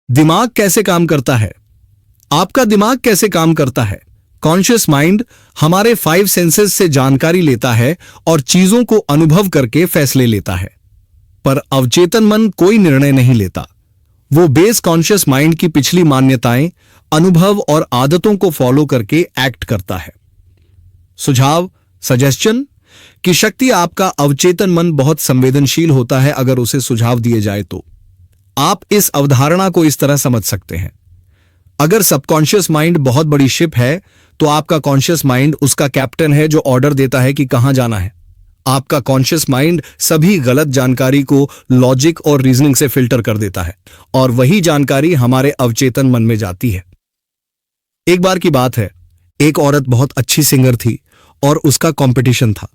दिमाग कैसे काम करता है? आपका दिमाग कैसे काम करता है? कॉन्शियस माइंड हमारे 5 सेंसेस से जानकारी लेता है और चीजों को अनुभव करके फैसले लेता है। पर अवचेतन मन कोई निर्णय नहीं लेता। वो बेस कॉन्शियस माइंड की पिछली मान्यताएं, अनुभव और आदतों को फॉलो करके एक्ट करता है। सुझाव, सजेशन की शक्ति। आपका अवचेतन मन बहुत संवेदनशील होता है। अगर उसे सुझाव दिए जाए तो आप इस अवधारणा को इस तरह समझ सकते हैं। अगर सबकॉन्शियस माइंड बहुत बड़ी शिप है तो आपका कॉन्शियस माइंड उसका कैप्टन है जो ऑर्डर देता है कि कहां जाना है। आपका कॉन्शियस माइंड सभी गलत जानकारी को लॉजिक और रीजनिंग से फिल्टर कर देता है और वही जानकारी हमारे अवचेतन मन में जाती है। एक बार की बात है, एक औरत बहुत अच्छी सिंगर थी और उसका कंपटीशन था।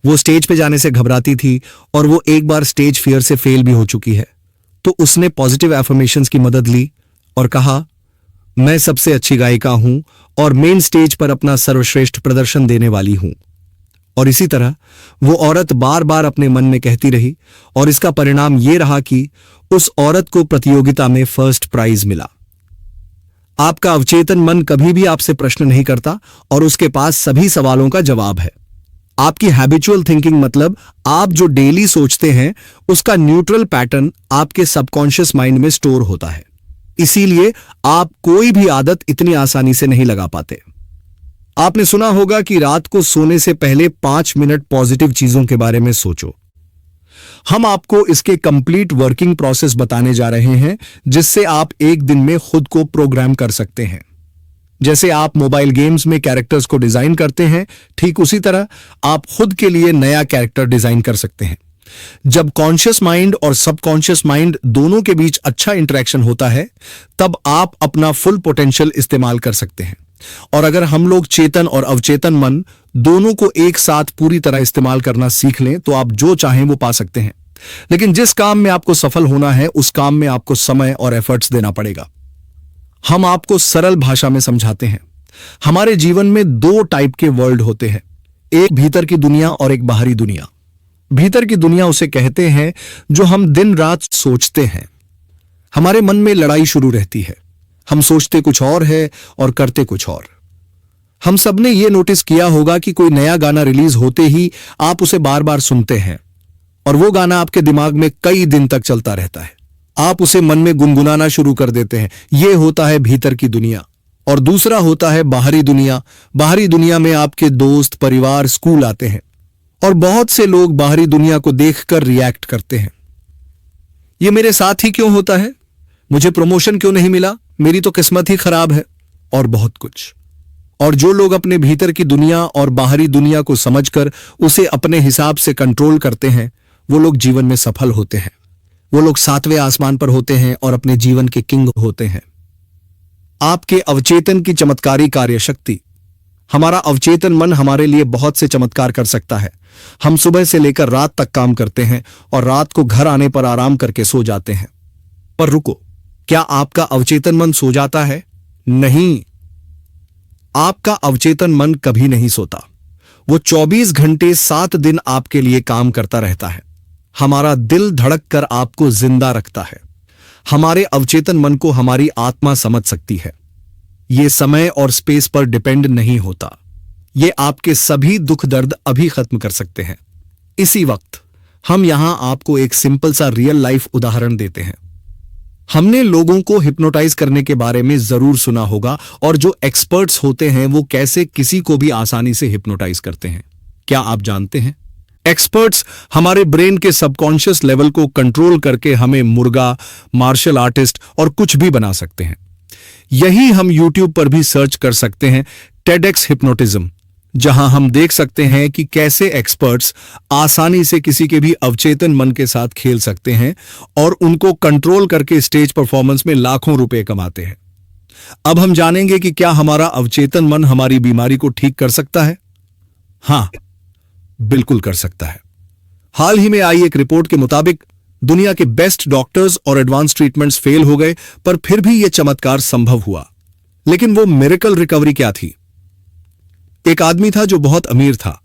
वो स्टेज पे जाने से घबराती थी और वो एक बार स्टेज फियर से फेल भी हो चुकी है। तो उसने पॉजिटिव एफर्मेशंस की मदद ली और कहा, मैं सबसे अच्छी गायिका हूं और मेन स्टेज पर अपना सर्वश्रेष्ठ प्रदर्शन देने वाली हूं। और इसी तरह वो औरत बार बार अपने मन में कहती रही और इसका परिणाम ये रहा कि उस औरत को प्रतियोगिता में फर्स्ट प्राइज मिला। आपका अवचेतन मन कभी भी आपसे प्रश्न नहीं करता और उसके पास सभी सवालों का जवाब है। आपकी हैबिचुअल थिंकिंग मतलब आप जो डेली सोचते हैं उसका न्यूट्रल पैटर्न आपके सबकॉन्शियस माइंड में स्टोर होता है। इसीलिए आप कोई भी आदत इतनी आसानी से नहीं लगा पाते। आपने सुना होगा कि रात को सोने से पहले 5 मिनट पॉजिटिव चीजों के बारे में सोचो। हम आपको इसके कंप्लीट वर्किंग प्रोसेस बताने जा रहे हैं जिससे आप एक दिन में खुद को प्रोग्राम कर सकते हैं। जैसे आप मोबाइल गेम्स में कैरेक्टर्स को डिजाइन करते हैं, ठीक उसी तरह आप खुद के लिए नया कैरेक्टर डिजाइन कर सकते हैं। जब कॉन्शियस माइंड और सबकॉन्शियस माइंड दोनों के बीच अच्छा इंटरेक्शन होता है तब आप अपना फुल पोटेंशियल इस्तेमाल कर सकते हैं। और अगर हम लोग चेतन और अवचेतन मन दोनों को एक साथ पूरी तरह इस्तेमाल करना सीख लें तो आप जो चाहें वो पा सकते हैं। लेकिन जिस काम में आपको सफल होना है उस काम में आपको समय और एफर्ट्स देना पड़ेगा। हम आपको सरल भाषा में समझाते हैं। हमारे जीवन में 2 टाइप के वर्ल्ड होते हैं, एक भीतर की दुनिया और एक बाहरी दुनिया। भीतर की दुनिया उसे कहते हैं जो हम दिन रात सोचते हैं। हमारे मन में लड़ाई शुरू रहती है। हम सोचते कुछ और है और करते कुछ और। हम सबने ये नोटिस किया होगा कि कोई नया गाना रिलीज होते ही आप उसे बार बार सुनते हैं और वो गाना आपके दिमाग में कई दिन तक चलता रहता है। आप उसे मन में गुनगुनाना शुरू कर देते हैं। यह होता है भीतर की दुनिया। और दूसरा होता है बाहरी दुनिया। बाहरी दुनिया में आपके दोस्त, परिवार, स्कूल आते हैं और बहुत से लोग बाहरी दुनिया को देखकर रिएक्ट करते हैं। यह मेरे साथ ही क्यों होता है? मुझे प्रमोशन क्यों नहीं मिला? मेरी तो किस्मत ही खराब है, और बहुत कुछ। और जो लोग अपने भीतर की दुनिया और बाहरी दुनिया को समझकर उसे अपने हिसाब से कंट्रोल करते हैं वो लोग जीवन में सफल होते हैं। वो लोग 7वें आसमान पर होते हैं और अपने जीवन के किंग होते हैं। आपके अवचेतन की चमत्कारी कार्यशक्ति। हमारा अवचेतन मन हमारे लिए बहुत से चमत्कार कर सकता है। हम सुबह से लेकर रात तक काम करते हैं और रात को घर आने पर आराम करके सो जाते हैं। पर रुको, क्या आपका अवचेतन मन सो जाता है? नहीं, आपका अवचेतन मन कभी नहीं सोता। वो 24 घंटे 7 दिन आपके लिए काम करता रहता है। हमारा दिल धड़क कर आपको जिंदा रखता है। हमारे अवचेतन मन को हमारी आत्मा समझ सकती है। यह समय और स्पेस पर डिपेंड नहीं होता। ये आपके सभी दुख दर्द अभी खत्म कर सकते हैं। इसी वक्त हम यहां आपको एक सिंपल सा रियल लाइफ उदाहरण देते हैं। हमने लोगों को हिप्नोटाइज करने के बारे में जरूर सुना होगा और जो एक्सपर्ट्स होते हैं वो कैसे किसी को भी आसानी से हिप्नोटाइज करते हैं। क्या आप जानते हैं? एक्सपर्ट्स हमारे ब्रेन के सबकॉन्शियस लेवल को कंट्रोल करके हमें मुर्गा, मार्शल आर्टिस्ट और कुछ भी बना सकते हैं। यही हम YouTube पर भी सर्च कर सकते हैं, TEDx हिप्नोटिज्म, जहां हम देख सकते हैं कि कैसे एक्सपर्ट्स आसानी से किसी के भी अवचेतन मन के साथ खेल सकते हैं और उनको कंट्रोल करके स्टेज परफॉर्मेंस में लाखों रुपए कमाते हैं। अब हम जानेंगे कि क्या हमारा अवचेतन मन हमारी बीमारी को ठीक कर सकता है? हां, बिल्कुल कर सकता है। हाल ही में आई एक रिपोर्ट के मुताबिक दुनिया के बेस्ट डॉक्टर्स और एडवांस ट्रीटमेंट्स फेल हो गए, पर फिर भी यह चमत्कार संभव हुआ। लेकिन वो मिरेकल रिकवरी क्या थी? एक आदमी था जो बहुत अमीर था,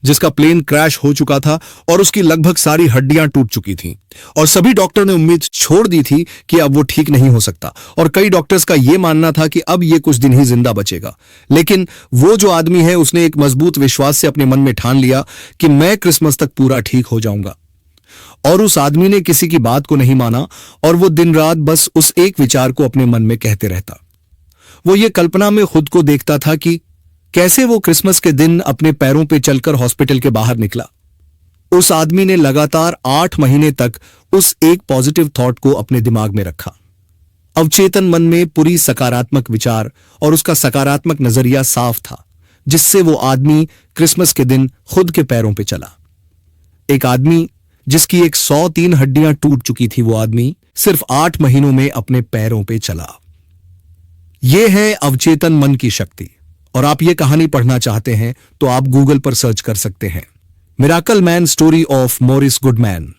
जिसका प्लेन क्रैश हो चुका था और उसकी लगभग सारी हड्डियां टूट चुकी थीं और सभी डॉक्टर ने उम्मीद छोड़ दी थी कि अब वो ठीक नहीं हो सकता और कई डॉक्टर्स का यह मानना था कि अब ये कुछ दिन ही जिंदा बचेगा। लेकिन वो जो आदमी है उसने एक मजबूत विश्वास से अपने मन में ठान लिया कि मैं क्रिसमस तक पूरा ठीक हो जाऊंगा। और उस आदमी ने किसी की बात को नहीं माना और वो दिन रात बस उस एक विचार को अपने मन में कहते रहता। वो ये कल्पना में खुद को देखता था कि कैसे वो क्रिसमस के दिन अपने पैरों पे चलकर हॉस्पिटल के बाहर निकला। उस आदमी ने लगातार 8 महीने तक उस एक पॉजिटिव थॉट को अपने दिमाग में रखा। अवचेतन मन में पूरी सकारात्मक विचार और उसका सकारात्मक नजरिया साफ था, जिससे वो आदमी क्रिसमस के दिन खुद के पैरों पे चला। एक आदमी जिसकी 103 हड्डियां टूट चुकी थी, वो आदमी सिर्फ 8 महीनों में अपने पैरों पे चला। यह है अवचेतन मन की शक्ति। और आप ये कहानी पढ़ना चाहते हैं तो आप गूगल पर सर्च कर सकते हैं, miracle man story of Morris Goodman.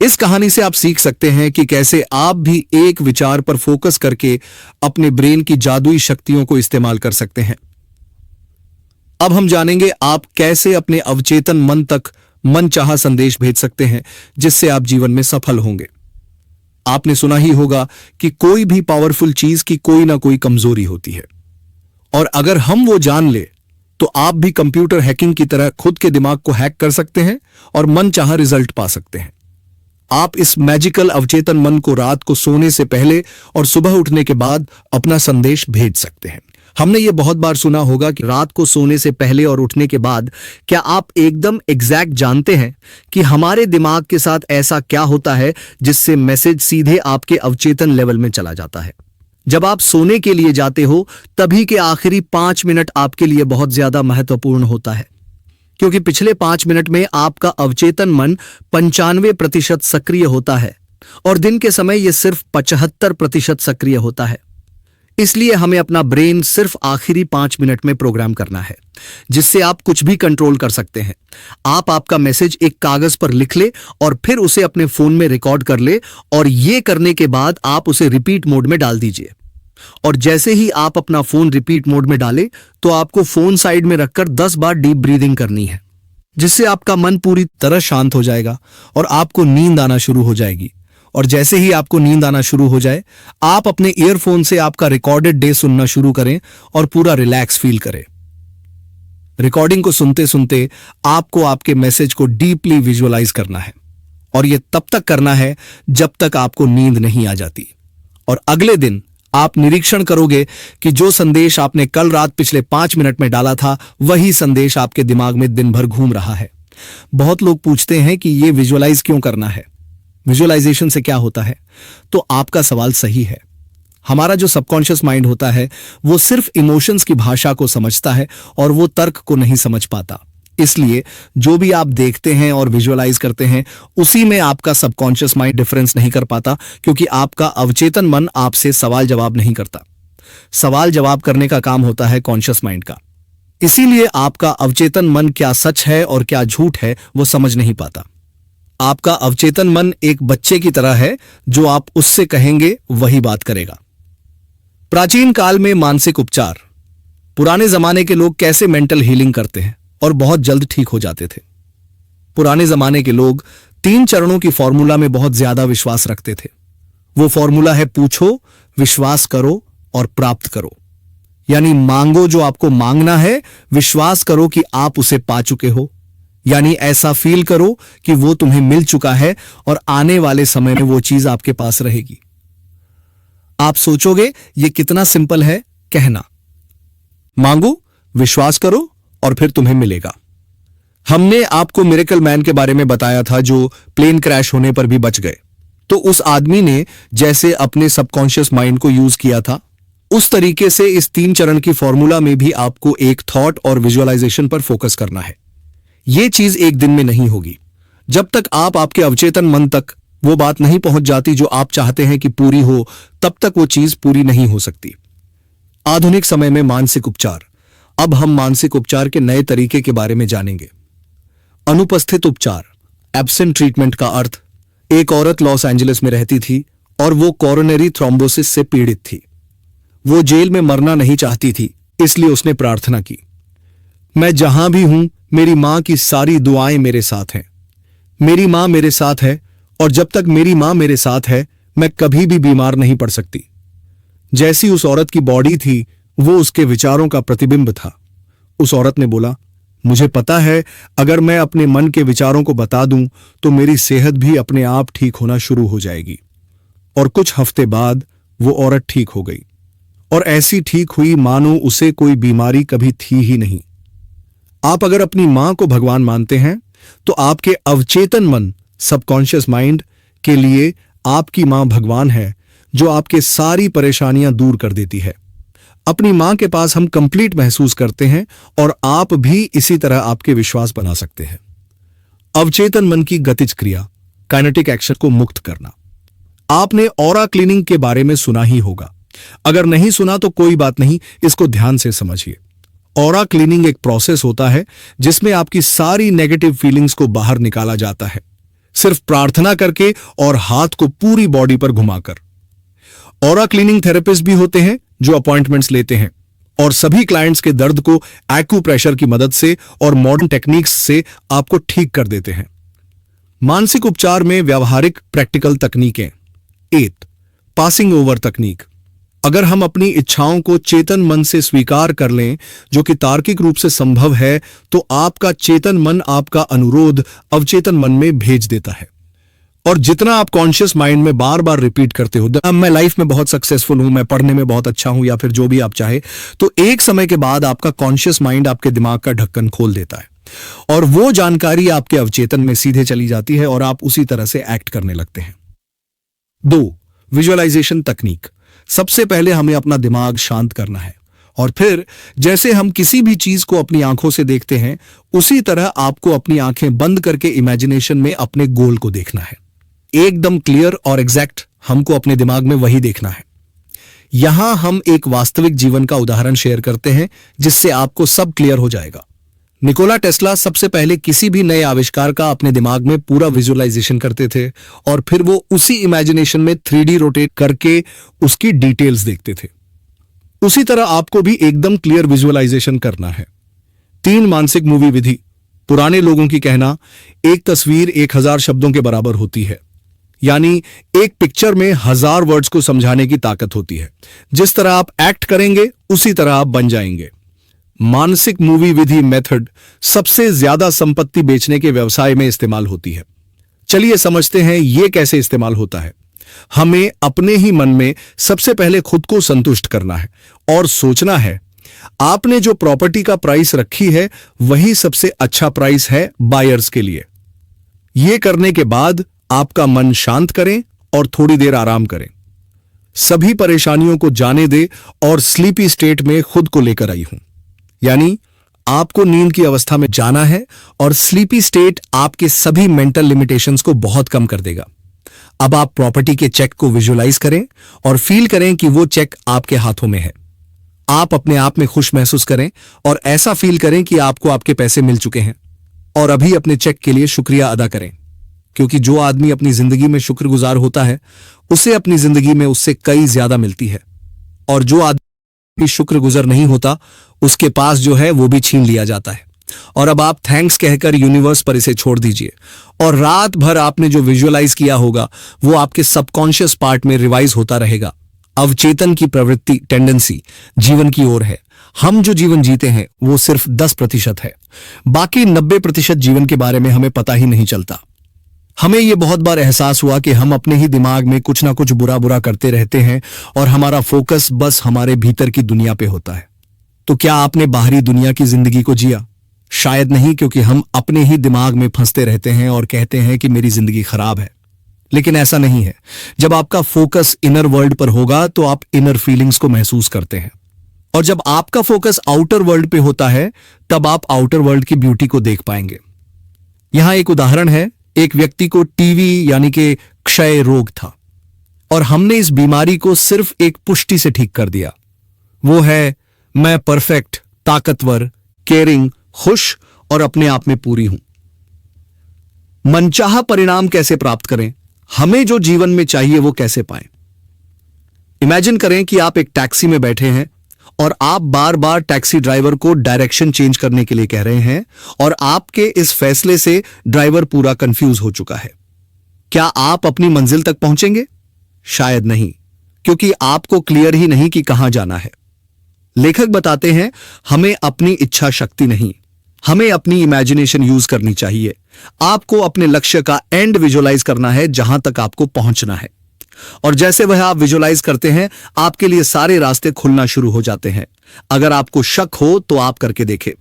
इस कहानी से आप सीख सकते हैं कि कैसे आप भी एक विचार पर फोकस करके अपने ब्रेन की जादुई शक्तियों को इस्तेमाल कर सकते हैं। अब हम जानेंगे आप कैसे अपने अवचेतन मन तक मनचाहा संदेश भेज सकते हैं, जिससे आप जीवन में सफल होंगे। आपने सुना ही होगा कि कोई भी पावरफुल चीज की कोई ना कोई कमजोरी होती है, और अगर हम वो जान ले तो आप भी कंप्यूटर हैकिंग की तरह खुद के दिमाग को हैक कर सकते हैं और मनचाहा रिजल्ट पा सकते हैं। आप इस मैजिकल अवचेतन मन को रात को सोने से पहले और सुबह उठने के बाद अपना संदेश भेज सकते हैं। हमने ये बहुत बार सुना होगा कि रात को सोने से पहले और उठने के बाद। क्या आप एकदम एग्जैक्ट जानते हैं कि हमारे दिमाग के साथ ऐसा क्या होता है जिससे मैसेज सीधे आपके अवचेतन लेवल में चला जाता है? जब आप सोने के लिए जाते हो तभी के आखिरी 5 मिनट आपके लिए बहुत ज्यादा महत्वपूर्ण होता है, क्योंकि पिछले 5 मिनट में आपका अवचेतन मन 95% सक्रिय होता है और दिन के समय यह सिर्फ 75% सक्रिय होता है। इसलिए हमें अपना ब्रेन सिर्फ आखिरी 5 मिनट में प्रोग्राम करना है, जिससे आप कुछ भी कंट्रोल कर सकते हैं। आप आपका मैसेज एक कागज पर लिख ले और फिर उसे अपने फोन में रिकॉर्ड कर ले, और ये करने के बाद आप उसे रिपीट मोड में डाल दीजिए। और जैसे ही आप अपना फोन रिपीट मोड में डालें तो आपको फोन साइड में रखकर 10 बार डीप ब्रीदिंग करनी है, जिससे आपका मन पूरी तरह शांत हो जाएगा और आपको नींद आना शुरू हो जाएगी। और जैसे ही आपको नींद आना शुरू हो जाए, आप अपने ईयरफोन से आपका रिकॉर्डेड डे सुनना शुरू करें और पूरा रिलैक्स फील करें। रिकॉर्डिंग को सुनते सुनते आपको आपके मैसेज को डीपली विजुअलाइज करना है, और यह तब तक करना है जब तक आपको नींद नहीं आ जाती। और अगले दिन आप निरीक्षण करोगे कि जो संदेश आपने कल रात पिछले 5 मिनट में डाला था, वही संदेश आपके दिमाग में दिन भर घूम रहा है। बहुत लोग पूछते हैं कि यह विजुअलाइज क्यों करना है, विजुअलाइजेशन से क्या होता है? तो आपका सवाल सही है। हमारा जो सबकॉन्शियस माइंड होता है वो सिर्फ इमोशंस की भाषा को समझता है और वो तर्क को नहीं समझ पाता। इसलिए जो भी आप देखते हैं और विजुअलाइज करते हैं, उसी में आपका सबकॉन्शियस माइंड डिफरेंस नहीं कर पाता, क्योंकि आपका अवचेतन मन आपसे सवाल जवाब नहीं करता। सवाल जवाब करने का काम होता है कॉन्शियस माइंड का। इसीलिए आपका अवचेतन मन क्या सच है और क्या झूठ है वो समझ नहीं पाता। आपका अवचेतन मन एक बच्चे की तरह है, जो आप उससे कहेंगे वही बात करेगा। प्राचीन काल में मानसिक उपचार। पुराने जमाने के लोग कैसे मेंटल हीलिंग करते हैं और बहुत जल्द ठीक हो जाते थे। पुराने जमाने के लोग 3 चरणों की फॉर्मूला में बहुत ज्यादा विश्वास रखते थे। वो फॉर्मूला है पूछो, विश्वास करो और प्राप्त करो। यानी मांगो जो आपको मांगना है, विश्वास करो कि आप उसे पा चुके हो, यानी ऐसा फील करो कि वो तुम्हें मिल चुका है और आने वाले समय में वो चीज आपके पास रहेगी। आप सोचोगे ये कितना सिंपल है कहना। मांगो, विश्वास करो और फिर तुम्हें मिलेगा। हमने आपको मिरेकल मैन के बारे में बताया था, जो प्लेन क्रैश होने पर भी बच गए। तो उस आदमी ने जैसे अपने सबकॉन्शियस माइंड को यूज किया था, उस तरीके से इस 3 चरण की फॉर्मूला में भी आपको एक थॉट और विजुअलाइजेशन पर फोकस करना है। यह चीज एक दिन में नहीं होगी। जब तक आप आपके अवचेतन मन तक वो बात नहीं पहुंच जाती जो आप चाहते हैं कि पूरी हो, तब तक वो चीज पूरी नहीं हो सकती। आधुनिक समय में मानसिक उपचार। अब हम मानसिक उपचार के नए तरीके के बारे में जानेंगे। अनुपस्थित उपचार, एब्सेंट ट्रीटमेंट का अर्थ, एक औरत लॉस एंजलिस में रहती थी और वो कोरोनरी थ्रोम्बोसिस से पीड़ित थी। वो जेल में मरना नहीं चाहती थी, इसलिए उसने प्रार्थना की, मैं जहां भी हूं मेरी मां की सारी दुआएं मेरे साथ हैं। मेरी मां मेरे साथ है और जब तक मेरी मां मेरे साथ है मैं कभी भी बीमार नहीं पड़ सकती। जैसी उस औरत की बॉडी थी वो उसके विचारों का प्रतिबिंब था। उस औरत ने बोला, मुझे पता है अगर मैं अपने मन के विचारों को बता दूं तो मेरी सेहत भी अपने आप ठीक होना शुरू हो जाएगी। और कुछ हफ्ते बाद वो औरत ठीक हो गई और ऐसी ठीक हुई मानो उसे कोई बीमारी कभी थी ही नहीं। आप अगर अपनी मां को भगवान मानते हैं तो आपके अवचेतन मन सबकॉन्शियस माइंड के लिए आपकी मां भगवान है जो आपके सारी परेशानियां दूर कर देती है। अपनी मां के पास हम कंप्लीट महसूस करते हैं और आप भी इसी तरह आपके विश्वास बना सकते हैं। अवचेतन मन की गतिज क्रिया काइनेटिक एक्शन को मुक्त करना। आपने ऑरा क्लीनिंग के बारे में सुना ही होगा। अगर नहीं सुना तो कोई बात नहीं, इसको ध्यान से समझिए। ऑरा क्लीनिंग एक प्रोसेस होता है जिसमें आपकी सारी नेगेटिव फीलिंग्स को बाहर निकाला जाता है, सिर्फ प्रार्थना करके और हाथ को पूरी बॉडी पर घुमाकर। ऑरा क्लीनिंग थेरेपिस्ट भी होते हैं जो अपॉइंटमेंट्स लेते हैं और सभी क्लाइंट्स के दर्द को एक्यूप्रेशर की मदद से और मॉडर्न टेक्निक्स से आपको ठीक कर देते हैं। मानसिक उपचार में व्यावहारिक प्रैक्टिकल तकनीकें। 8 पासिंग ओवर तकनीक। अगर हम अपनी इच्छाओं को चेतन मन से स्वीकार कर लें, जो कि तार्किक रूप से संभव है, तो आपका चेतन मन आपका अनुरोध अवचेतन मन में भेज देता है। और जितना आप कॉन्शियस माइंड में बार बार रिपीट करते हो, अब मैं लाइफ में बहुत सक्सेसफुल हूं, मैं पढ़ने में बहुत अच्छा हूं, या फिर जो भी आप चाहे, तो एक समय के बाद आपका कॉन्शियस माइंड आपके दिमाग का ढक्कन खोल देता है और वो जानकारी आपके अवचेतन में सीधे चली जाती है और आप उसी तरह से एक्ट करने लगते हैं। 2 विजुअलाइजेशन तकनीक। सबसे पहले हमें अपना दिमाग शांत करना है और फिर जैसे हम किसी भी चीज को अपनी आंखों से देखते हैं उसी तरह आपको अपनी आंखें बंद करके इमेजिनेशन में अपने गोल को देखना है। एकदम क्लियर और एग्जैक्ट हमको अपने दिमाग में वही देखना है। यहां हम एक वास्तविक जीवन का उदाहरण शेयर करते हैं जिससे आपको सब क्लियर हो जाएगा। निकोला टेस्ला सबसे पहले किसी भी नए आविष्कार का अपने दिमाग में पूरा विजुअलाइजेशन करते थे और फिर वो उसी इमेजिनेशन में 3D रोटेट करके उसकी डिटेल्स देखते थे। उसी तरह आपको भी एकदम क्लियर विजुअलाइजेशन करना है। 3 मानसिक मूवी विधि। पुराने लोगों की कहना, एक तस्वीर 1000 शब्दों के बराबर होती है, यानी एक पिक्चर में 1000 वर्ड्स को समझाने की ताकत होती है। जिस तरह आप एक्ट करेंगे उसी तरह आप बन जाएंगे। मानसिक मूवी विधि मेथड सबसे ज्यादा संपत्ति बेचने के व्यवसाय में इस्तेमाल होती है। चलिए समझते हैं यह कैसे इस्तेमाल होता है। हमें अपने ही मन में सबसे पहले खुद को संतुष्ट करना है और सोचना है आपने जो प्रॉपर्टी का प्राइस रखी है वही सबसे अच्छा प्राइस है बायर्स के लिए। यह करने के बाद आपका मन शांत करें और थोड़ी देर आराम करें। सभी परेशानियों को जाने दे और स्लीपी स्टेट में खुद को लेकर आई हूं, यानी आपको नींद की अवस्था में जाना है और स्लीपी स्टेट आपके सभी मेंटल लिमिटेशंस को बहुत कम कर देगा। अब आप प्रॉपर्टी के चेक को विजुअलाइज करें और फील करें कि वो चेक आपके हाथों में है। आप अपने आप में खुश महसूस करें और ऐसा फील करें कि आपको आपके पैसे मिल चुके हैं और अभी अपने चेक के लिए शुक्रिया अदा करें, क्योंकि जो आदमी अपनी जिंदगी में शुक्रगुजार होता है उसे अपनी जिंदगी में उससे कई ज्यादा मिलती है, और जो आदमी शुक्रगुजार नहीं होता उसके पास जो है वो भी छीन लिया जाता है। और अब आप थैंक्स कहकर यूनिवर्स पर इसे छोड़ दीजिए और रात भर आपने जो विजुअलाइज किया होगा वो आपके सबकॉन्शियस पार्ट में रिवाइज होता रहेगा। अवचेतन की प्रवृत्ति टेंडेंसी जीवन की ओर है। हम जो जीवन जीते हैं वो सिर्फ 10% है, बाकी 90% जीवन के बारे में हमें पता ही नहीं चलता। हमें यह बहुत बार एहसास हुआ कि हम अपने ही दिमाग में कुछ ना कुछ बुरा बुरा करते रहते हैं और हमारा फोकस बस हमारे भीतर की दुनिया पे होता है। तो क्या आपने बाहरी दुनिया की जिंदगी को जिया? शायद नहीं, क्योंकि हम अपने ही दिमाग में फंसते रहते हैं और कहते हैं कि मेरी जिंदगी खराब है। लेकिन ऐसा नहीं है। जब आपका फोकस इनर वर्ल्ड पर होगा तो आप इनर फीलिंग्स को महसूस करते हैं, और जब आपका फोकस आउटर वर्ल्ड पे होता है तब आप आउटर वर्ल्ड की ब्यूटी को देख पाएंगे। यहां एक उदाहरण है। एक व्यक्ति को टीवी यानी कि क्षय रोग था और हमने इस बीमारी को सिर्फ एक पुष्टि से ठीक कर दिया। वो है, मैं परफेक्ट, ताकतवर, केयरिंग, खुश और अपने आप में पूरी हूं। मनचाहा परिणाम कैसे प्राप्त करें? हमें जो जीवन में चाहिए वो कैसे पाएं? इमेजिन करें कि आप एक टैक्सी में बैठे हैं और आप बार बार टैक्सी ड्राइवर को डायरेक्शन चेंज करने के लिए कह रहे हैं और आपके इस फैसले से ड्राइवर पूरा कंफ्यूज हो चुका है। क्या आप अपनी मंजिल तक पहुंचेंगे? शायद नहीं, क्योंकि आपको क्लियर ही नहीं कि कहां जाना है। लेखक बताते हैं हमें अपनी इच्छा शक्ति नहीं, हमें अपनी इमेजिनेशन यूज करनी चाहिए। आपको अपने लक्ष्य का एंड विजुअलाइज करना है, जहां तक आपको पहुंचना है, और जैसे वह आप विजुअलाइज करते हैं आपके लिए सारे रास्ते खुलना शुरू हो जाते हैं। अगर आपको शक हो तो आप करके देखें।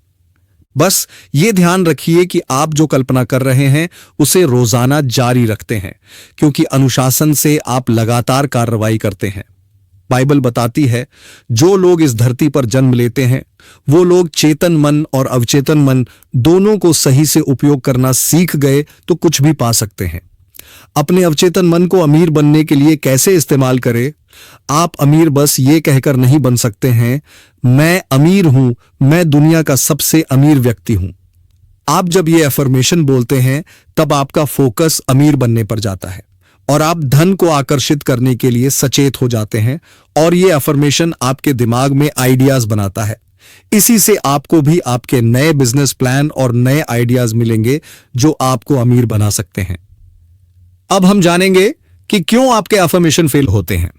बस ये ध्यान रखिए कि आप जो कल्पना कर रहे हैं उसे रोजाना जारी रखते हैं, क्योंकि अनुशासन से आप लगातार कार्रवाई करते हैं। बाइबल बताती है जो लोग इस धरती पर जन्म लेते हैं वो लोग चेतन मन और अवचेतन मन दोनों को सही से उपयोग करना सीख गए तो कुछ भी पा सकते हैं। अपने अवचेतन मन को अमीर बनने के लिए कैसे इस्तेमाल करें? आप अमीर बस ये कहकर नहीं बन सकते हैं मैं अमीर हूं, मैं दुनिया का सबसे अमीर व्यक्ति हूं। आप जब ये अफर्मेशन बोलते हैं तब आपका फोकस अमीर बनने पर जाता है और आप धन को आकर्षित करने के लिए सचेत हो जाते हैं, और ये अफर्मेशन आपके दिमाग में आइडियाज बनाता है। इसी से आपको भी आपके नए बिजनेस प्लान और नए आइडियाज मिलेंगे जो आपको अमीर बना सकते हैं। अब हम जानेंगे कि क्यों आपके अफर्मेशन फेल होते हैं।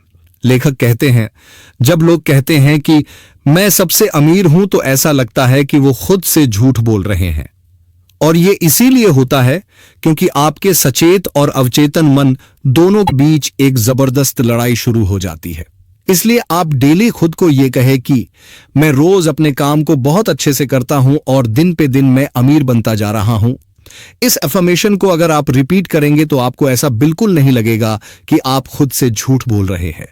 लेखक कहते हैं जब लोग कहते हैं कि मैं सबसे अमीर हूं तो ऐसा लगता है कि वो खुद से झूठ बोल रहे हैं, और ये इसीलिए होता है क्योंकि आपके सचेत और अवचेतन मन दोनों के बीच एक जबरदस्त लड़ाई शुरू हो जाती है। इसलिए आप डेली खुद को यह कहे कि मैं रोज अपने काम को बहुत अच्छे से करता हूं और दिन पे दिन मैं अमीर बनता जा रहा हूं। इस अफर्मेशन को अगर आप रिपीट करेंगे तो आपको ऐसा बिल्कुल नहीं लगेगा कि आप खुद से झूठ बोल रहे हैं।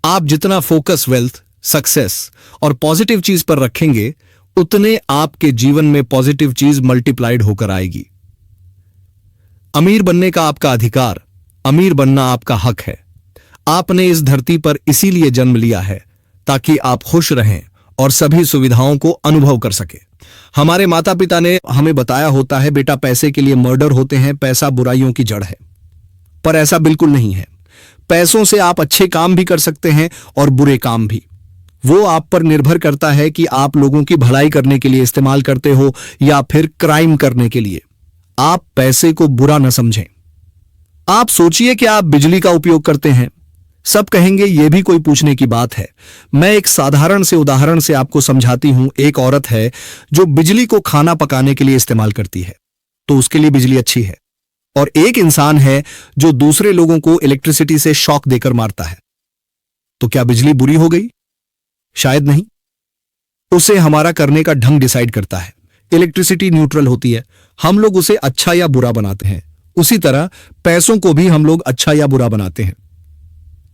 आप जितना फोकस वेल्थ, सक्सेस और पॉजिटिव चीज पर रखेंगे उतने आपके जीवन में पॉजिटिव चीज मल्टीप्लाइड होकर आएगी। अमीर बनने का आपका अधिकार, अमीर बनना आपका हक है। आपने इस धरती पर इसीलिए जन्म लिया है ताकि आप खुश रहें और सभी सुविधाओं को अनुभव कर सके। हमारे माता पिता ने हमें बताया होता है बेटा पैसे के लिए मर्डर होते हैं, पैसा बुराइयों की जड़ है, पर ऐसा बिल्कुल नहीं है। पैसों से आप अच्छे काम भी कर सकते हैं और बुरे काम भी। वो आप पर निर्भर करता है कि आप लोगों की भलाई करने के लिए इस्तेमाल करते हो या फिर क्राइम करने के लिए। आप पैसे को बुरा न समझें। आप सोचिए कि आप बिजली का उपयोग करते हैं, सब कहेंगे यह भी कोई पूछने की बात है। मैं एक साधारण से उदाहरण से आपको समझाती हूं। एक औरत है जो बिजली को खाना पकाने के लिए इस्तेमाल करती है, तो उसके लिए बिजली अच्छी है। और एक इंसान है जो दूसरे लोगों को इलेक्ट्रिसिटी से शॉक देकर मारता है, तो क्या बिजली बुरी हो गई? शायद नहीं। उसे हमारा करने का ढंग डिसाइड करता है। इलेक्ट्रिसिटी न्यूट्रल होती है, हम लोग उसे अच्छा या बुरा बनाते हैं। उसी तरह पैसों को भी हम लोग अच्छा या बुरा बनाते हैं।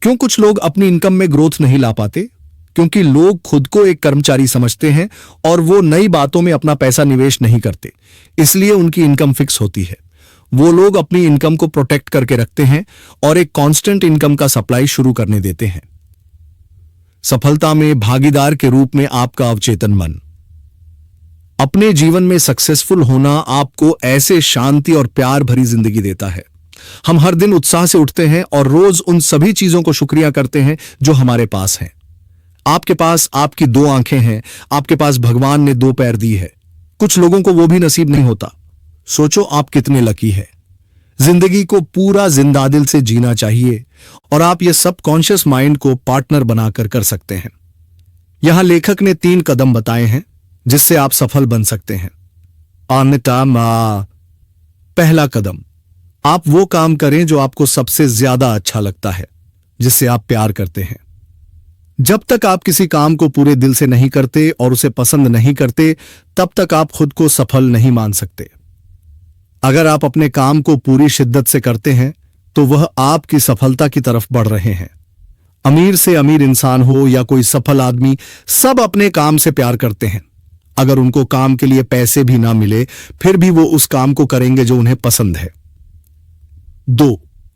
क्यों कुछ लोग अपनी इनकम में ग्रोथ नहीं ला पाते? क्योंकि लोग खुद को एक कर्मचारी समझते हैं और वो नई बातों में अपना पैसा निवेश नहीं करते, इसलिए उनकी इनकम फिक्स होती है। वो लोग अपनी इनकम को प्रोटेक्ट करके रखते हैं और एक कांस्टेंट इनकम का सप्लाई शुरू करने देते हैं। सफलता में भागीदार के रूप में आपका अवचेतन मन। अपने जीवन में सक्सेसफुल होना आपको ऐसे शांति और प्यार भरी जिंदगी देता है। हम हर दिन उत्साह से उठते हैं और रोज उन सभी चीजों को शुक्रिया करते हैं जो हमारे पास हैं। आपके पास आपकी 2 आंखें हैं, आपके पास भगवान ने 2 पैर दी है। कुछ लोगों को वो भी नसीब नहीं होता। सोचो आप कितने लकी हैं। जिंदगी को पूरा जिंदा दिल से जीना चाहिए और आप ये सब कॉन्शियस माइंड को पार्टनर बनाकर कर सकते हैं। यहां लेखक ने 3 कदम बताए हैं जिससे आप सफल बन सकते हैं। पहला कदम, आप वो काम करें जो आपको सबसे ज्यादा अच्छा लगता है, जिससे आप प्यार करते हैं। जब तक आप किसी काम को पूरे दिल से नहीं करते और उसे पसंद नहीं करते, तब तक आप खुद को सफल नहीं मान सकते। अगर आप अपने काम को पूरी शिद्दत से करते हैं तो वह आपकी सफलता की तरफ बढ़ रहे हैं। अमीर से अमीर इंसान हो या कोई सफल आदमी, सब अपने काम से प्यार करते हैं। अगर उनको काम के लिए पैसे भी ना मिले फिर भी वो उस काम को करेंगे जो उन्हें पसंद है।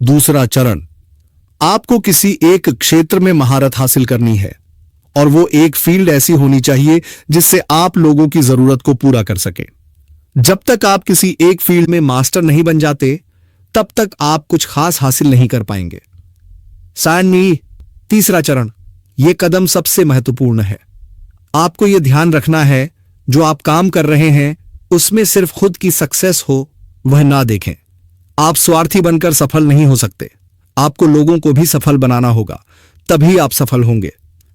दूसरा चरण, आपको किसी एक क्षेत्र में महारत हासिल करनी है और वो एक फील्ड ऐसी होनी चाहिए जिससे आप लोगों की जरूरत को पूरा कर सके। जब तक आप किसी एक फील्ड में मास्टर नहीं बन जाते तब तक आप कुछ खास हासिल नहीं कर पाएंगे। तीसरा चरण, ये कदम सबसे महत्वपूर्ण है। आपको यह ध्यान रखना है जो आप काम कर रहे हैं उसमें सिर्फ खुद की सक्सेस हो वह ना देखें। आप स्वार्थी बनकर सफल नहीं हो सकते। आपको लोगों को भी सफल बनाना होगा, तभी आप सफल होंगे।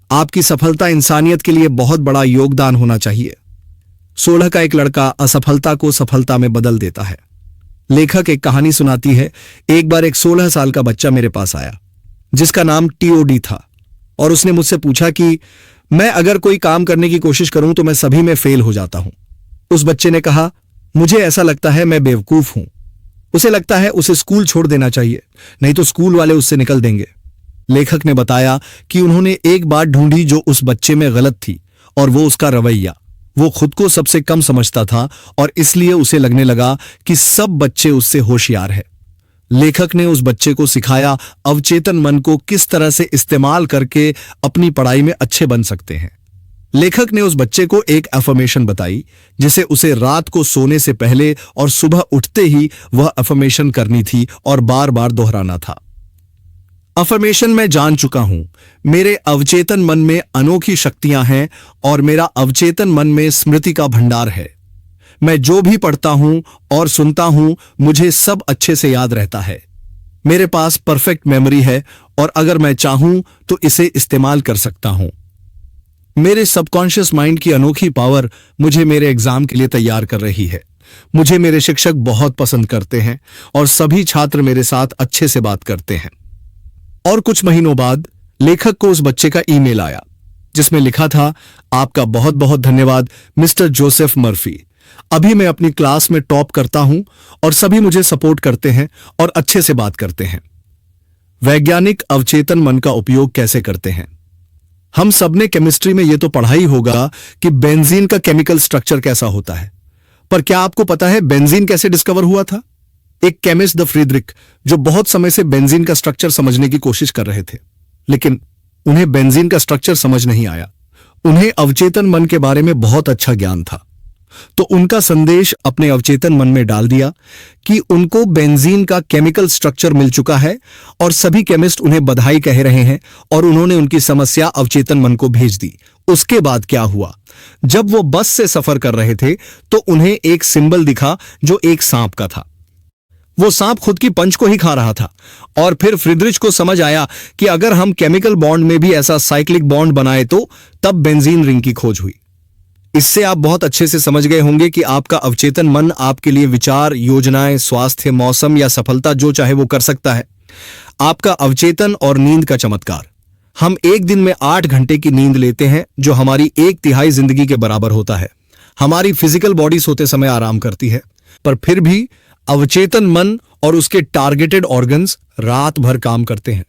आपकी सफलता इंसानियत के लिए बहुत बड़ा योगदान होना चाहिए। 16 का एक लड़का असफलता को सफलता में बदल देता है। लेखक एक कहानी सुनाती है। एक बार एक 16 साल का बच्चा मेरे पास आया जिसका नाम टीओडी था और उसने मुझसे पूछा कि मैं अगर कोई काम करने की कोशिश करूं तो मैं सभी में फेल हो जाता हूं। उस बच्चे ने कहा, मुझे ऐसा लगता है मैं बेवकूफ हूं। उसे लगता है उसे स्कूल छोड़ देना चाहिए, नहीं तो स्कूल वाले उससे निकल देंगे। लेखक ने बताया कि उन्होंने एक बात ढूंढी जो उस बच्चे में गलत थी और वो उसका रवैया। वो खुद को सबसे कम समझता था और इसलिए उसे लगने लगा कि सब बच्चे उससे होशियार है। लेखक ने उस बच्चे को सिखाया अवचेतन मन को किस तरह से इस्तेमाल करके अपनी पढ़ाई में अच्छे बन सकते हैं। लेखक ने उस बच्चे को एक अफर्मेशन बताई जिसे उसे रात को सोने से पहले और सुबह उठते ही वह अफर्मेशन करनी थी और बार बार दोहराना था। अफर्मेशन मैं जान चुका हूं, मेरे अवचेतन मन में अनोखी शक्तियां हैं और मेरा अवचेतन मन में स्मृति का भंडार है। मैं जो भी पढ़ता हूं और सुनता हूं मुझे सब अच्छे से याद रहता है। मेरे पास परफेक्ट मेमोरी है और अगर मैं चाहूं तो इसे इस्तेमाल कर सकता हूं। मेरे सबकॉन्शियस माइंड की अनोखी पावर मुझे मेरे एग्जाम के लिए तैयार कर रही है। मुझे मेरे शिक्षक बहुत पसंद करते हैं और सभी छात्र मेरे साथ अच्छे से बात करते हैं। और कुछ महीनों बाद लेखक को उस बच्चे का ईमेल आया जिसमें लिखा था, आपका बहुत बहुत धन्यवाद मिस्टर जोसेफ मर्फी। अभी मैं अपनी क्लास में टॉप करता हूं और सभी मुझे सपोर्ट करते हैं और अच्छे से बात करते हैं। वैज्ञानिक अवचेतन मन का उपयोग कैसे करते हैं? हम सबने केमिस्ट्री में यह तो पढ़ा ही होगा कि बेंजीन का केमिकल स्ट्रक्चर कैसा होता है, पर क्या आपको पता है बेंजीन कैसे डिस्कवर हुआ था? एक केमिस्ट द फ्रीडरिक जो बहुत समय से बेंजीन का स्ट्रक्चर समझने की कोशिश कर रहे थे, लेकिन उन्हें बेंजीन का स्ट्रक्चर समझ नहीं आया। उन्हें अवचेतन मन के बारे में बहुत अच्छा ज्ञान था, तो उनका संदेश अपने अवचेतन मन में डाल दिया कि उनको बेंजीन का केमिकल स्ट्रक्चर मिल चुका है और सभी केमिस्ट उन्हें बधाई कह रहे हैं और उन्होंने उनकी समस्या अवचेतन मन को भेज दी। उसके बाद क्या हुआ? जब वो बस से सफर कर रहे थे तो उन्हें एक सिंबल दिखा जो एक सांप का था। वो सांप खुद की पंच को ही खा रहा था और फिर फ्रीडरिच को समझ आया कि अगर हम केमिकल बॉन्ड में भी ऐसा साइक्लिक बॉन्ड बनाए तो तब बेंजीन रिंग की खोज हुई। इससे आप बहुत अच्छे से समझ गए होंगे कि आपका अवचेतन मन आपके लिए विचार, योजनाएं, स्वास्थ्य, मौसम या सफलता जो चाहे वो कर सकता है। आपका अवचेतन और नींद का चमत्कार। हम एक दिन में 8 घंटे की नींद लेते हैं जो हमारी 1/3 जिंदगी के बराबर होता है। हमारी फिजिकल बॉडी सोते समय आराम करती है, पर फिर भी अवचेतन मन और उसके टारगेटेड ऑर्गन्स रात भर काम करते हैं।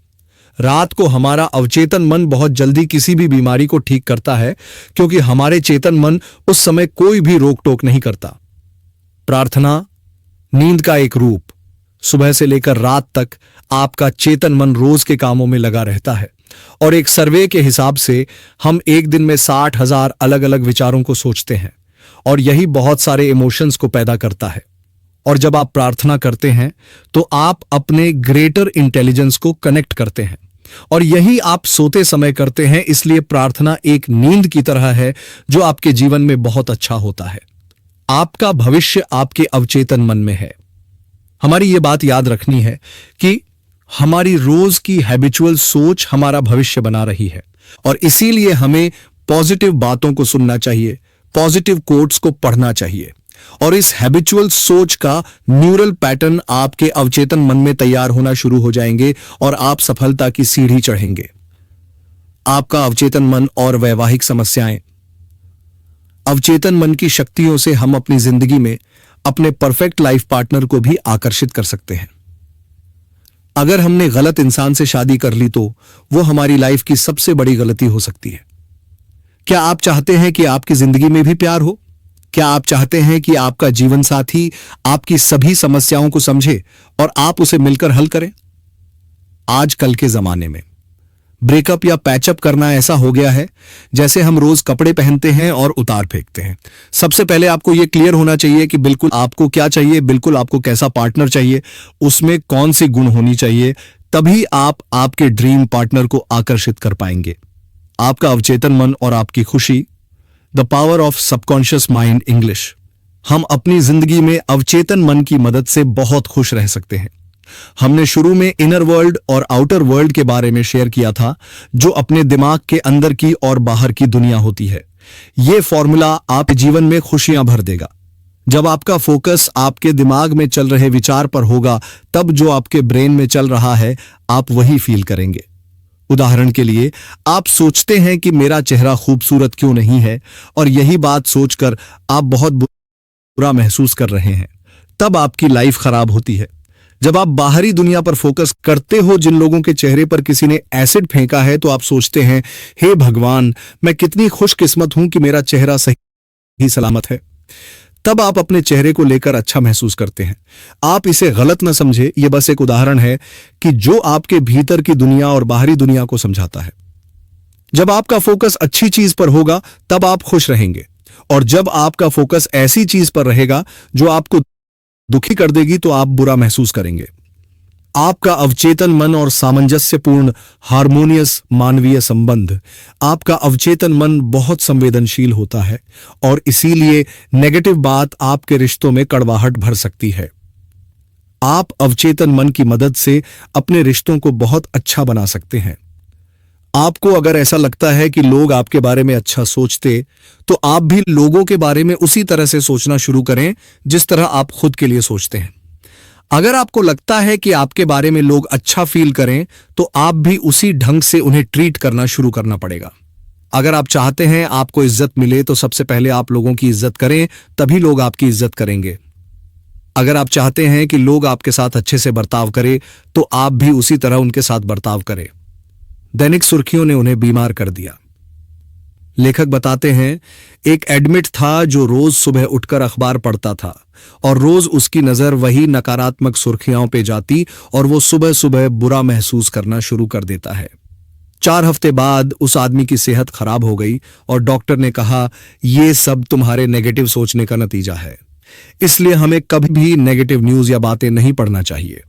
रात को हमारा अवचेतन मन बहुत जल्दी किसी भी बीमारी को ठीक करता है क्योंकि हमारे चेतन मन उस समय कोई भी रोक टोक नहीं करता। प्रार्थना नींद का एक रूप। सुबह से लेकर रात तक आपका चेतन मन रोज के कामों में लगा रहता है और एक सर्वे के हिसाब से हम एक दिन में 60,000 अलग अलग विचारों को सोचते हैं और यही बहुत सारे इमोशंस को पैदा करता है। और जब आप प्रार्थना करते हैं तो आप अपने ग्रेटर इंटेलिजेंस को कनेक्ट करते हैं और यही आप सोते समय करते हैं। इसलिए प्रार्थना एक नींद की तरह है जो आपके जीवन में बहुत अच्छा होता है। आपका भविष्य आपके अवचेतन मन में है। हमारी यह बात याद रखनी है कि हमारी रोज की हैबिचुअल सोच हमारा भविष्य बना रही है और इसीलिए हमें पॉजिटिव बातों को सुनना चाहिए, पॉजिटिव कोट्स को पढ़ना चाहिए और इस हैबिचुअल सोच का न्यूरल पैटर्न आपके अवचेतन मन में तैयार होना शुरू हो जाएंगे और आप सफलता की सीढ़ी चढ़ेंगे। आपका अवचेतन मन और वैवाहिक समस्याएं। अवचेतन मन की शक्तियों से हम अपनी जिंदगी में अपने परफेक्ट लाइफ पार्टनर को भी आकर्षित कर सकते हैं। अगर हमने गलत इंसान से शादी कर ली तो वो हमारी लाइफ की सबसे बड़ी गलती हो सकती है। क्या आप चाहते हैं कि आपकी जिंदगी में भी प्यार हो? क्या आप चाहते हैं कि आपका जीवन साथी आपकी सभी समस्याओं को समझे और आप उसे मिलकर हल करें? आजकल के जमाने में ब्रेकअप या पैचअप करना ऐसा हो गया है जैसे हम रोज कपड़े पहनते हैं और उतार फेंकते हैं। सबसे पहले आपको यह क्लियर होना चाहिए कि बिल्कुल आपको क्या चाहिए, बिल्कुल आपको कैसा पार्टनर चाहिए, उसमें कौन सी गुण होनी चाहिए, तभी आप आपके ड्रीम पार्टनर को आकर्षित कर पाएंगे। आपका अवचेतन मन और आपकी खुशी। The power of subconscious mind English. हम अपनी जिंदगी में अवचेतन मन की मदद से बहुत खुश रह सकते हैं। हमने शुरू में इनर वर्ल्ड और आउटर वर्ल्ड के बारे में शेयर किया था, जो अपने दिमाग के अंदर की और बाहर की दुनिया होती है। यह फॉर्मूला आपके जीवन में खुशियां भर देगा। जब आपका फोकस आपके दिमाग में चल रहे विचार पर होगा, तब जो आपके ब्रेन में चल रहा है आप वही फील करेंगे। उदाहरण के लिए, आप सोचते हैं कि मेरा चेहरा खूबसूरत क्यों नहीं है, और यही बात सोचकर आप बहुत बुरा महसूस कर रहे हैं, तब आपकी लाइफ खराब होती है। जब आप बाहरी दुनिया पर फोकस करते हो, जिन लोगों के चेहरे पर किसी ने एसिड फेंका है, तो आप सोचते हैं, हे भगवान, मैं कितनी खुशकिस्मत हूं कि मेरा चेहरा सही सलामत है। तब आप अपने चेहरे को लेकर अच्छा महसूस करते हैं। आप इसे गलत न समझे, यह बस एक उदाहरण है कि जो आपके भीतर की दुनिया और बाहरी दुनिया को समझाता है। जब आपका फोकस अच्छी चीज पर होगा, तब आप खुश रहेंगे, और जब आपका फोकस ऐसी चीज पर रहेगा जो आपको दुखी कर देगी, तो आप बुरा महसूस करेंगे। आपका अवचेतन मन और सामंजस्यपूर्ण हार्मोनियस मानवीय संबंध। आपका अवचेतन मन बहुत संवेदनशील होता है, और इसीलिए नेगेटिव बात आपके रिश्तों में कड़वाहट भर सकती है। आप अवचेतन मन की मदद से अपने रिश्तों को बहुत अच्छा बना सकते हैं। आपको अगर ऐसा लगता है कि लोग आपके बारे में अच्छा सोचते, तो आप भी लोगों के बारे में उसी तरह से सोचना शुरू करें जिस तरह आप खुद के लिए सोचते हैं। अगर आपको लगता है कि आपके बारे में लोग अच्छा फील करें, तो आप भी उसी ढंग से उन्हें ट्रीट करना शुरू करना पड़ेगा। अगर आप चाहते हैं आपको इज्जत मिले, तो सबसे पहले आप लोगों की इज्जत करें, तभी लोग आपकी इज्जत करेंगे। अगर आप चाहते हैं कि लोग आपके साथ अच्छे से बर्ताव करें, तो आप भी उसी तरह उनके साथ बर्ताव करें। दैनिक सुर्खियों ने उन्हें बीमार कर दिया। लेखक बताते हैं, एक एडमिट था जो रोज सुबह उठकर अखबार पढ़ता था, और रोज उसकी नजर वही नकारात्मक सुर्खियों पे जाती, और वो सुबह सुबह बुरा महसूस करना शुरू कर देता है। 4 हफ्ते बाद उस आदमी की सेहत खराब हो गई, और डॉक्टर ने कहा, यह सब तुम्हारे नेगेटिव सोचने का नतीजा है, इसलिए हमें कभी भी नेगेटिव न्यूज या बातें नहीं पढ़ना चाहिए।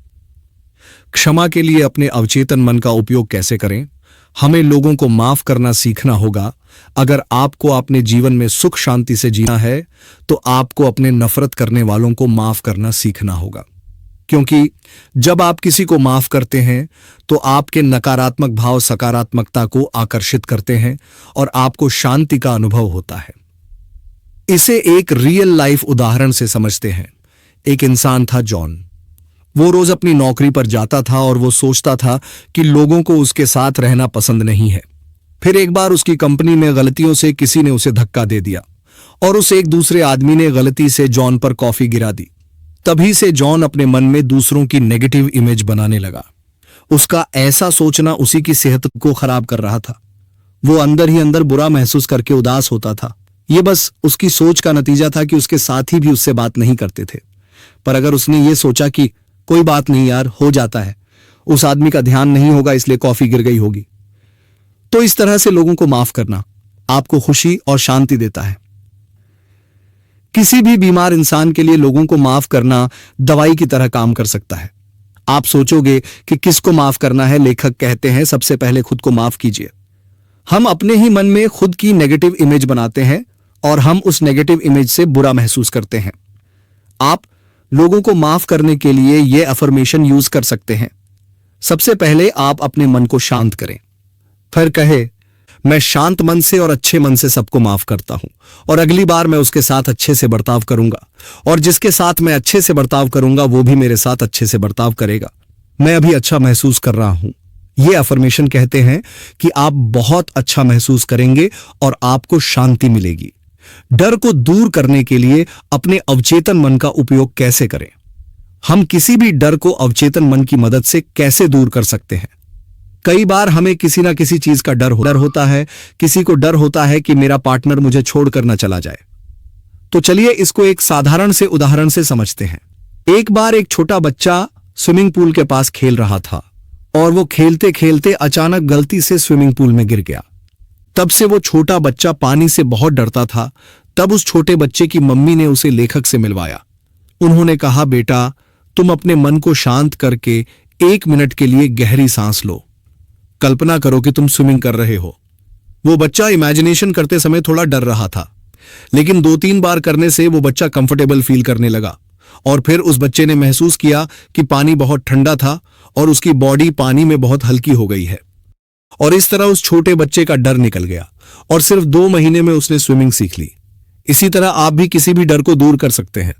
क्षमा के लिए अपने अवचेतन मन का उपयोग कैसे करें? हमें लोगों को माफ करना सीखना होगा। अगर आपको अपने जीवन में सुख शांति से जीना है, तो आपको अपने नफरत करने वालों को माफ करना सीखना होगा, क्योंकि जब आप किसी को माफ करते हैं, तो आपके नकारात्मक भाव सकारात्मकता को आकर्षित करते हैं, और आपको शांति का अनुभव होता है। इसे एक रियल लाइफ उदाहरण से समझते हैं। एक इंसान था जॉन। वो रोज अपनी नौकरी पर जाता था, और वो सोचता था कि लोगों को उसके साथ रहना पसंद नहीं है। फिर एक बार उसकी कंपनी में गलतियों से किसी ने उसे धक्का दे दिया, और उस एक दूसरे आदमी ने गलती से जॉन पर कॉफी गिरा दी। तभी से जॉन अपने मन में दूसरों की नेगेटिव इमेज बनाने लगा। उसका ऐसा सोचना उसी की सेहत को खराब कर रहा था। वो अंदर ही अंदर बुरा महसूस करके उदास होता था। ये बस उसकी सोच का नतीजा था कि उसके साथी भी उससे बात नहीं करते थे। पर अगर उसने ये सोचा कि कोई बात नहीं यार, हो जाता है, उस आदमी का ध्यान नहीं होगा इसलिए कॉफी गिर गई होगी, तो इस तरह से लोगों को माफ करना आपको खुशी और शांति देता है। किसी भी बीमार इंसान के लिए लोगों को माफ करना दवाई की तरह काम कर सकता है। आप सोचोगे कि किसको माफ करना है? लेखक कहते हैं, सबसे पहले खुद को माफ कीजिए। हम अपने ही मन में खुद की नेगेटिव इमेज बनाते हैं, और हम उस नेगेटिव इमेज से बुरा महसूस करते हैं। आप लोगों को माफ करने के लिए यह अफर्मेशन यूज कर सकते हैं। सबसे पहले आप अपने मन को शांत करें, फिर कहे, मैं शांत मन से और अच्छे मन से सबको माफ करता हूं, और अगली बार मैं उसके साथ अच्छे से बर्ताव करूंगा, और जिसके साथ मैं अच्छे से बर्ताव करूंगा वो भी मेरे साथ अच्छे से बर्ताव करेगा। मैं अभी अच्छा महसूस कर रहा हूं। ये अफर्मेशन कहते हैं कि आप बहुत अच्छा महसूस करेंगे और आपको शांति मिलेगी। डर को दूर करने के लिए अपने अवचेतन मन का उपयोग कैसे करें? हम किसी भी डर को अवचेतन मन की मदद से कैसे दूर कर सकते हैं? कई बार हमें किसी ना किसी चीज का डर होता है। किसी को डर होता है कि मेरा पार्टनर मुझे छोड़कर न चला जाए। तो चलिए इसको एक साधारण से उदाहरण से समझते हैं। एक बार एक छोटा बच्चा स्विमिंग पूल के पास खेल रहा था, और वो खेलते खेलते अचानक गलती से स्विमिंग पूल में गिर गया। तब से वो छोटा बच्चा पानी से बहुत डरता था। तब उस छोटे बच्चे की मम्मी ने उसे लेखक से मिलवाया। उन्होंने कहा, बेटा, तुम अपने मन को शांत करके 1 मिनट के लिए गहरी सांस लो। कल्पना करो कि तुम स्विमिंग कर रहे हो। वो बच्चा इमेजिनेशन करते समय थोड़ा डर रहा था, लेकिन 2-3 बार करने से वो बच्चा कंफर्टेबल फील करने लगा और फिर उस बच्चे ने महसूस किया कि पानी बहुत ठंडा था और उसकी बॉडी पानी में बहुत हल्की हो गई है। और इस तरह उस छोटे बच्चे का डर निकल गया और सिर्फ 2 महीने में उसने स्विमिंग सीख ली। इसी तरह आप भी किसी भी डर को दूर कर सकते हैं।